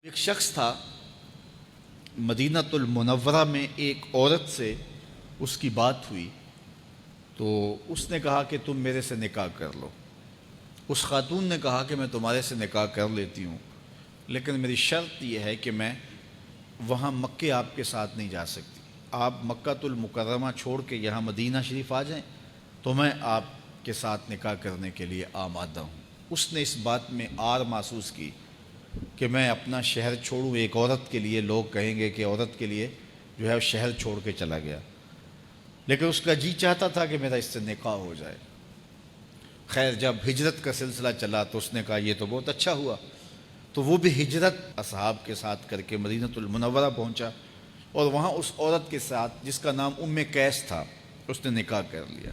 ایک شخص تھا مدینۃ المنورہ میں، ایک عورت سے اس کی بات ہوئی تو اس نے کہا کہ تم میرے سے نکاح کر لو۔ اس خاتون نے کہا کہ میں تمہارے سے نکاح کر لیتی ہوں، لیکن میری شرط یہ ہے کہ میں وہاں مکے آپ کے ساتھ نہیں جا سکتی۔ آپ مکۃ المکرمہ چھوڑ کے یہاں مدینہ شریف آ جائیں تو میں آپ کے ساتھ نکاح کرنے کے لیے آمادہ ہوں۔ اس نے اس بات میں آر محسوس کی کہ میں اپنا شہر چھوڑوں، ایک عورت کے لیے لوگ کہیں گے کہ عورت کے لیے جو ہے شہر چھوڑ کے چلا گیا، لیکن اس کا جی چاہتا تھا کہ میرا اس سے نکاح ہو جائے۔ خیر جب ہجرت کا سلسلہ چلا تو اس نے کہا یہ تو بہت اچھا ہوا، تو وہ بھی ہجرت اصحاب کے ساتھ کر کے مدینۃ المنورہ پہنچا اور وہاں اس عورت کے ساتھ جس کا نام ام قیس تھا اس نے نکاح کر لیا۔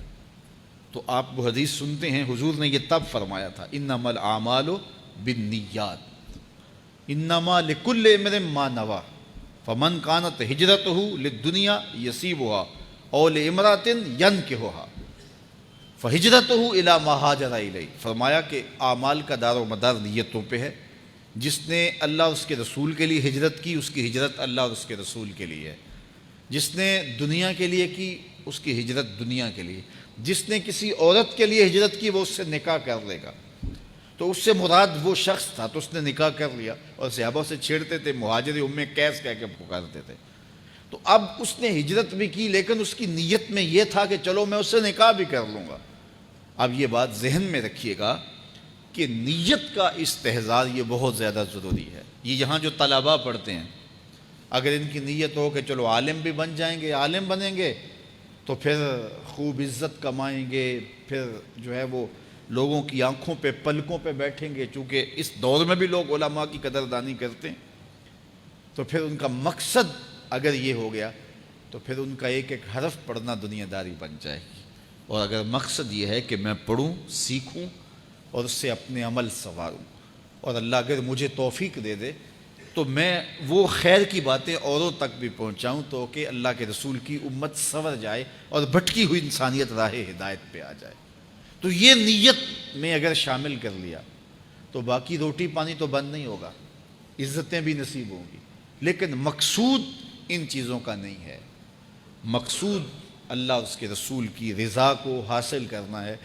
تو آپ وہ حدیث سنتے ہیں، حضور نے یہ تب فرمایا تھا انما الاعمال بالنیات انما لکل امرئ ما نوی فمن کانت ہجرتہ للدنیا یصیبها او لامرأۃ ینکحها فہجرتہ الی ما ہاجر الیہ۔ فرمایا کہ اعمال کا دار و مدار نیتوں پہ ہے۔ جس نے اللہ اس کے رسول کے لیے ہجرت کی اس کی ہجرت اللہ اور اس کے رسول کے لیے ہے۔ جس نے دنیا کے لیے کی اس کی ہجرت دنیا کے لیے۔ جس نے کسی عورت کے لیے ہجرت کی وہ اس سے نکاح کر لے گا۔ تو اس سے مراد وہ شخص تھا، تو اس نے نکاح کر لیا اور صحابہ سے چھیڑتے تھے، مہاجر ام قیس کہہ کے پکارتے تھے۔ تو اب اس نے ہجرت بھی کی لیکن اس کی نیت میں یہ تھا کہ چلو میں اس سے نکاح بھی کر لوں گا۔ اب یہ بات ذہن میں رکھیے گا کہ نیت کا استحضار یہ بہت زیادہ ضروری ہے۔ یہ یہاں جو طلباء پڑھتے ہیں اگر ان کی نیت ہو کہ چلو عالم بھی بن جائیں گے، عالم بنیں گے تو پھر خوب عزت کمائیں گے، پھر جو ہے وہ لوگوں کی آنکھوں پہ پلکوں پہ بیٹھیں گے، چونکہ اس دور میں بھی لوگ علماء کی قدردانی کرتے ہیں، تو پھر ان کا مقصد اگر یہ ہو گیا تو پھر ان کا ایک ایک حرف پڑھنا دنیا داری بن جائے گی۔ اور اگر مقصد یہ ہے کہ میں پڑھوں، سیکھوں اور اس سے اپنے عمل سنواروں، اور اللہ اگر مجھے توفیق دے دے تو میں وہ خیر کی باتیں اوروں تک بھی پہنچاؤں تو کہ اللہ کے رسول کی امت سنور جائے اور بھٹکی ہوئی انسانیت راہ ہدایت پہ آ جائے۔ تو یہ نیت میں اگر شامل کر لیا تو باقی روٹی پانی تو بند نہیں ہوگا، عزتیں بھی نصیب ہوں گی، لیکن مقصود ان چیزوں کا نہیں ہے۔ مقصود اللہ اور اس کے رسول کی رضا کو حاصل کرنا ہے۔